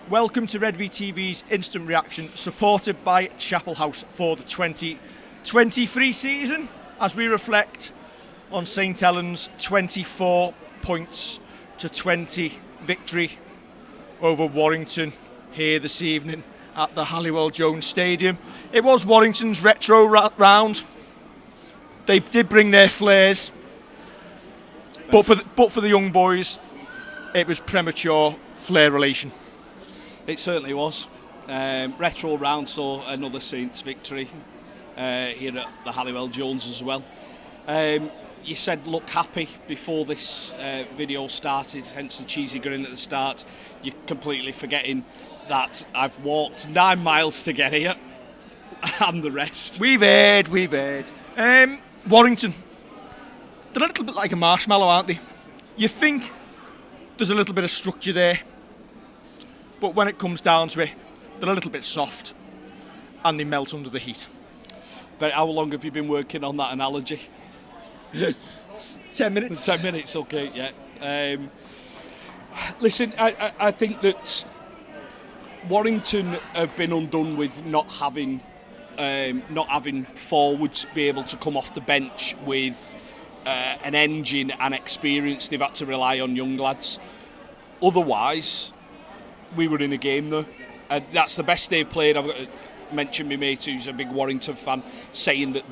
Welcome to Redvee TV's Instant Reaction, supported by Chapel House for the 2023 season, as we reflect on St Helens' 24 points to 20 victory over Warrington here this evening at the Halliwell Jones Stadium. It was Warrington's retro round. They did bring their flares, but for the young boys, it was premature flare relation. It certainly was. Retro round saw another Saints victory here at the Halliwell Jones as well. You said look happy before this video started, hence the cheesy grin at the start. You're completely forgetting that I've walked 9 miles to get here and the rest. We've aired. Warrington, they're a little bit like a marshmallow, aren't they? You think there's a little bit of structure there, but when it comes down to it, they're a little bit soft and they melt under the heat. But how long have you been working on that analogy? 10 minutes. 10 minutes, okay, yeah. Listen, I think that Warrington have been undone with not having forwards be able to come off the bench with an engine and experience. They've had to rely on young lads. Otherwise, we were in a game though. That's the best they've played. I've got to mention my mate who's a big Warrington fan, saying that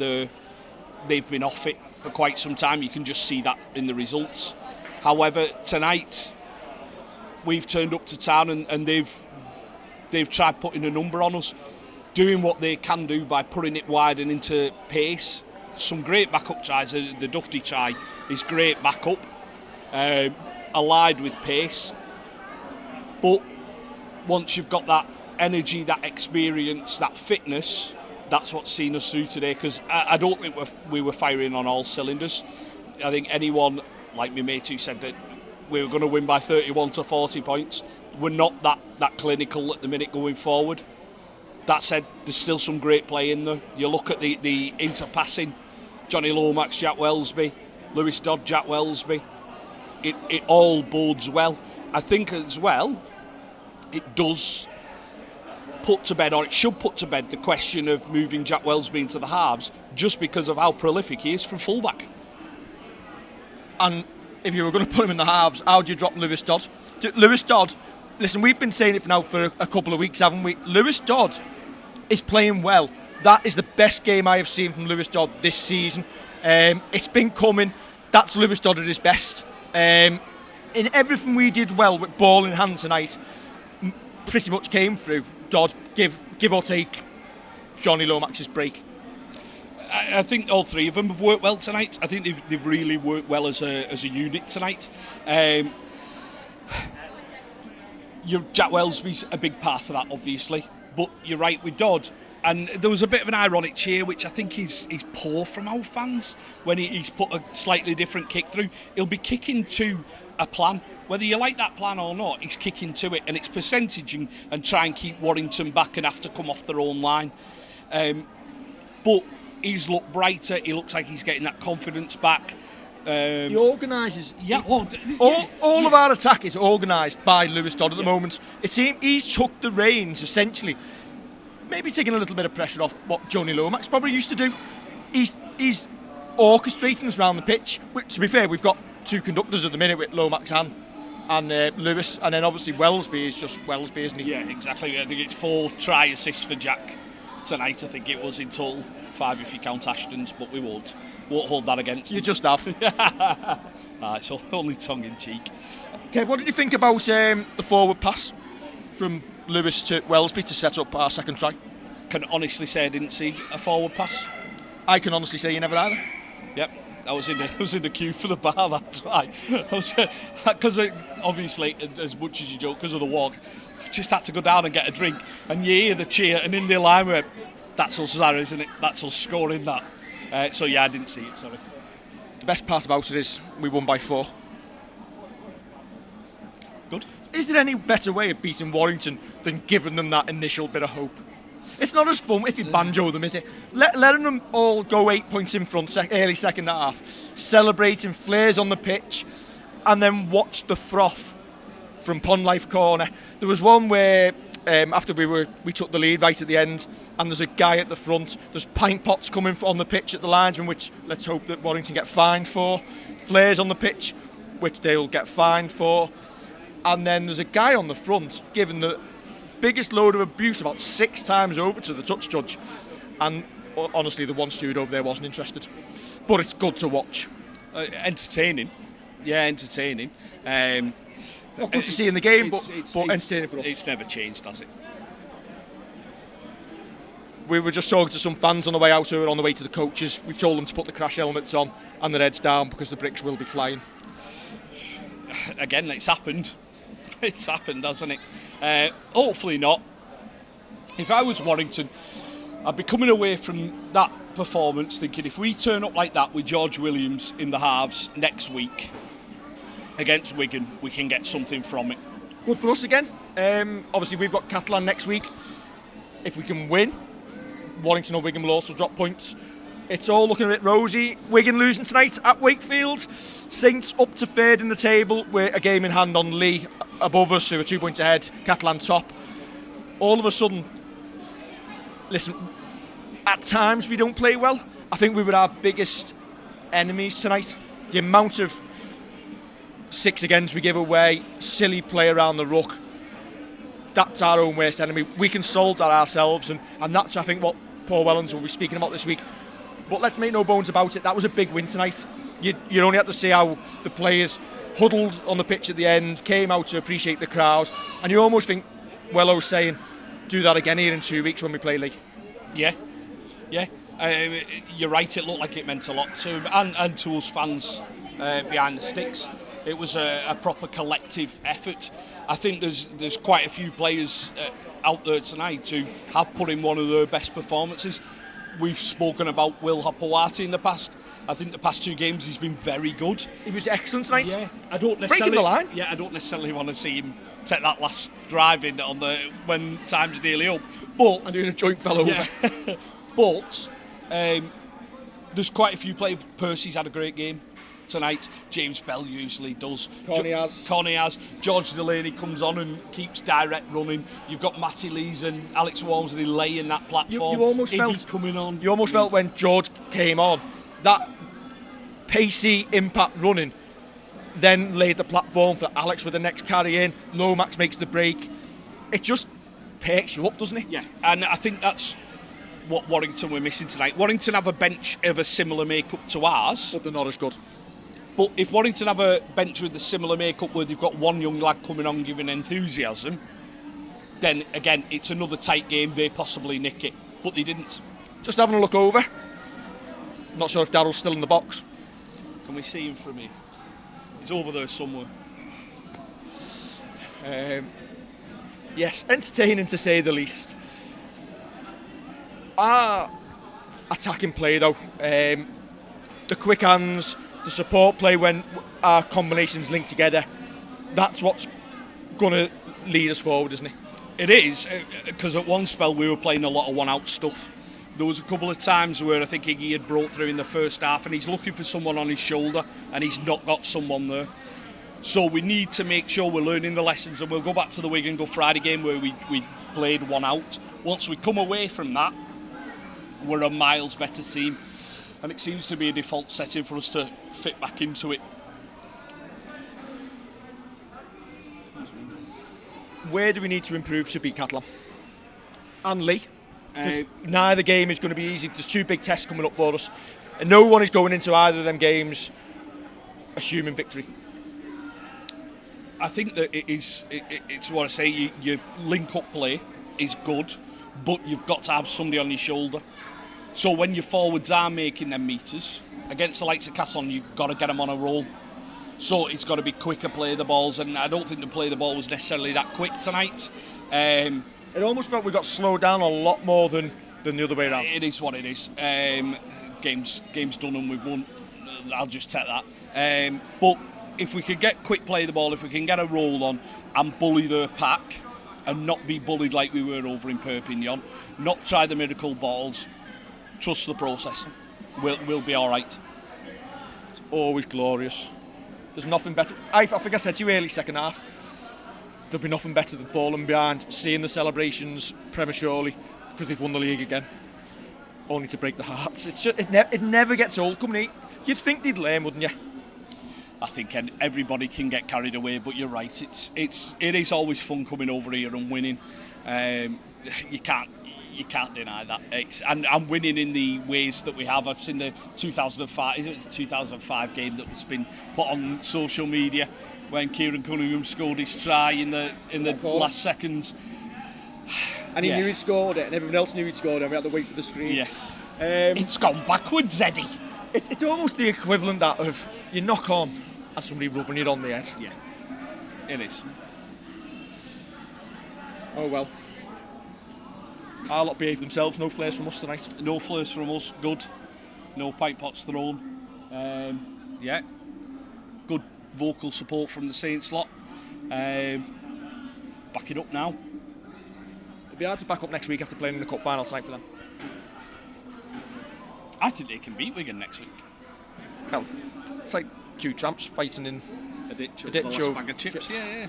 they've been off it for quite some time. You can just see that in the results. However, tonight we've turned up to town and they've tried putting a number on us, doing what they can do by putting it wide and into pace. Some great backup tries. The Duffy try is great backup, allied with pace. But once you've got that energy, that experience, that fitness, that's what's seen us through today. Because I don't think we were firing on all cylinders. I think anyone, like my mate who said that we were going to win by 31 to 40 points, we're not that clinical at the minute going forward. That said, there's still some great play in there. You look at the interpassing, Johnny Lomax, Jack Welsby, Lewis Dodd, Jack Welsby. It all bodes well. I think as well, it does put to bed, or it should put to bed, the question of moving Jack Welsby into the halves just because of how prolific he is from fullback. And if you were going to put him in the halves, how do you drop Lewis Dodd? Lewis Dodd, listen, we've been saying it now for a couple of weeks, haven't we? Lewis Dodd is playing well. That is the best game I have seen from Lewis Dodd this season. It's been coming. That's Lewis Dodd at his best. In everything we did well with ball in hand tonight, pretty much came through. Dodd, give or take Johnny Lomax's break. I think all three of them have worked well tonight. I think they've really worked well as a unit tonight. Jack Welsby's a big part of that, obviously, but you're right with Dodd. And there was a bit of an ironic cheer, which I think is poor from our fans, when he's put a slightly different kick through. He'll be kicking to a plan. Whether you like that plan or not, he's kicking to it, and it's percentaging and try and keep Warrington back and have to come off their own line. But he's looked brighter. He looks like he's getting that confidence back. He organises. Yeah, all of our attack is organised by Lewis Dodd at the moment. It seems he's took the reins, essentially. Maybe taking a little bit of pressure off what Johnny Lomax probably used to do. He's orchestrating us around the pitch. Which, to be fair, we've got two conductors at the minute with Lomax and Lewis, and then obviously Welsby is just Welsby, isn't he? Yeah, exactly. I think it's 4 try assists for Jack tonight. I think it was in total 5 if you count Ashton's, but we won't hold that against him. You just have. It's only tongue in cheek. Kev, what did you think about the forward pass from Lewis to Welsby to set up our second try? Can honestly say I didn't see a forward pass. I can honestly say you never either. Yep. I was in the queue for the bar, that's why. Because obviously, as much as you joke, because of the walk, I just had to go down and get a drink. And you hear the cheer, and in the line, we went, that's us, Zara, isn't it? That's us scoring that. So yeah, I didn't see it, sorry. The best part about it is we won by 4. Good. Is there any better way of beating Warrington than giving them that initial bit of hope? It's not as fun if you banjo them, is it? Letting them all go 8 points in front, early second half, celebrating flares on the pitch, and then watch the froth from Pond Life corner. There was one where after we took the lead right at the end, and there's a guy at the front. There's pint pots coming on the pitch at the linesman, which let's hope that Warrington get fined for. Flares on the pitch, which they'll get fined for. And then there's a guy on the front giving the biggest load of abuse about 6 times over to the touch judge. And honestly, the one steward over there wasn't interested. But it's good to watch. Entertaining. Yeah, entertaining. Not good to see in the game, but entertaining for us. It's never changed, has it? We were just talking to some fans on the way out who were on the way to the coaches. We've told them to put the crash helmets on and their heads down because the bricks will be flying. Again, it's happened. It's happened, hasn't it? Hopefully not. If I was Warrington, I'd be coming away from that performance thinking if we turn up like that with George Williams in the halves next week against Wigan, we can get something from it. Good for us again. Obviously, we've got Catalan next week. If we can win, Warrington or Wigan will also drop points. It's all looking a bit rosy. Wigan losing tonight at Wakefield. Saints up to third in the table with a game in hand on Lee above us, who are 2 points ahead. Catalan top. All of a sudden, listen, at times we don't play well. I think we were our biggest enemies tonight. The amount of 6 against we give away, silly play around the ruck, that's our own worst enemy. We can solve that ourselves, and that's, I think, what Paul Wellens will be speaking about this week. But let's make no bones about it, that was a big win tonight. You only have to see how the players huddled on the pitch at the end, came out to appreciate the crowd, and you almost think Wello's saying, do that again here in 2 weeks when we play Lee. Yeah. You're right, it looked like it meant a lot to him and to us fans behind the sticks. It was a proper collective effort. I think there's quite a few players out there tonight who have put in one of their best performances. We've spoken about Will Hopawati in the past. I think the past 2 games he's been very good. He was excellent tonight. Yeah, I don't necessarily breaking the line. Yeah, I don't necessarily want to see him take that last drive in when time's nearly up. But I'm doing a joint fell over. Yeah. But there's quite a few players. Percy's had a great game tonight. James Bell usually does. Corney has. George Delaney comes on and keeps direct running. You've got Matty Lees and Alex Walmsley laying that platform. You almost felt coming on. You almost felt when George came on, that pacey impact running then laid the platform for Alex with the next carry in. Lomax makes the break. It just picks you up, doesn't it? Yeah, and I think that's what Warrington were missing tonight. Warrington have a bench of a similar makeup to ours, but they're not as good. But if Warrington have a bench with a similar makeup where they've got one young lad coming on giving enthusiasm, then again it's another tight game, they possibly nick it, but they didn't. Just having a look over, not sure if Daryl's still in the box. Can we see him from here? He's over there somewhere. Yes, entertaining to say the least. Our attacking play though, the quick hands, the support play when our combinations link together, that's what's going to lead us forward, isn't it? It is, because at one spell we were playing a lot of one-out stuff. There was a couple of times where I think he had broke through in the first half and he's looking for someone on his shoulder and he's not got someone there. So we need to make sure we're learning the lessons, and we'll go back to the Wigan Go Friday game where we played one out. Once we come away from that, we're a miles better team, and it seems to be a default setting for us to fit back into it. Where do we need to improve to beat Catalan? And Lee? Neither game is going to be easy. There's 2 big tests coming up for us, and no one is going into either of them games assuming victory. I think that it's what I say, your link-up play is good, but you've got to have somebody on your shoulder. So when your forwards are making them metres, against the likes of Catalan, you've got to get them on a roll. So it's got to be quicker play the balls, and I don't think the play the ball was necessarily that quick tonight. It almost felt we got slowed down a lot more than the other way around. It is what it is. Game's done and we've won. I'll just take that. But if we could get quick play the ball, if we can get a roll on and bully their pack and not be bullied like we were over in Perpignan, not try the miracle balls, trust the process, we'll be all right. It's always glorious. There's nothing better. I think I said to you early second half, there'll be nothing better than falling behind, seeing the celebrations prematurely because they've won the league again, only to break the hearts. It never gets old coming. You'd think they'd learn, wouldn't you? I think everybody can get carried away, but you're right. It is always fun coming over here and winning. You can't deny that. And winning in the ways that we have. I've seen the 2005 game that was been put on social media when Kieran Cunningham scored his try in the last seconds. And he knew he'd scored it, and everyone else knew he'd scored it, and we had to wait for the screen. Yes. It's gone backwards, Eddie. It's almost the equivalent that of you knock on and somebody rubbing it on the head. Yeah, it is. Oh well. Our lot behave themselves, no flares from us tonight. No flares from us, good. No pipe pots thrown. Yeah. Good vocal support from the Saints lot. Back it up now. It'll be hard to back up next week after playing in the cup final tonight for them. I think they can beat Wigan next week. Well, it's like two tramps fighting in A ditch the last bag of chips. Yeah.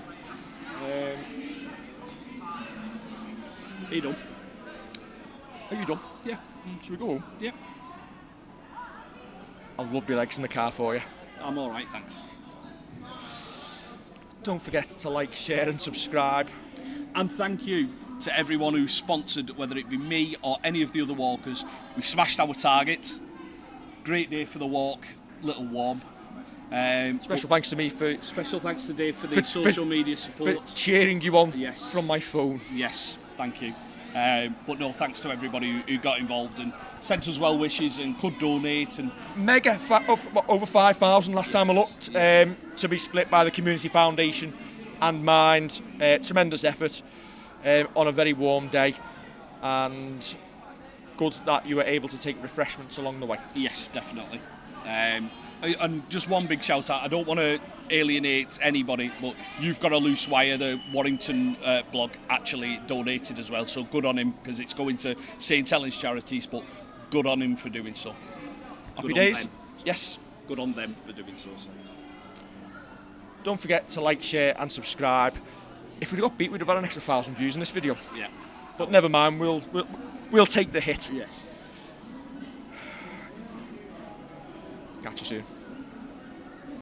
Are you done? Are you done? Yeah. Should we go home? Yeah. I'll rub your legs in the car for you. I'm all right, thanks. Don't forget to like, share and subscribe. And thank you to everyone who sponsored, whether it be me or any of the other walkers. We smashed our target. Great day for the walk, little warm. Special thanks to me for Special thanks to Dave for the social media support. for cheering you on Yes. from my phone. Yes, thank you. But no, thanks to everybody who got involved and sent us well wishes and could donate. And Mega, over 5,000 last time I looked, to be split by the Community Foundation and Mind. Tremendous effort on a very warm day, and good that you were able to take refreshments along the way. yes, definitely. And just one big shout out. I don't want to alienate anybody, but You've Got a Loose Wire, the Warrington blog, actually donated as well. So good on him, because it's going to St Helens charities, but good on him for doing so. Happy Good on days. them. Yes. Good on them for doing so. Don't forget to like, share and subscribe. If we'd got beat, we'd have had an extra 1,000 views in this video. Yeah. But never mind, we'll take the hit. Yes. Catch you soon.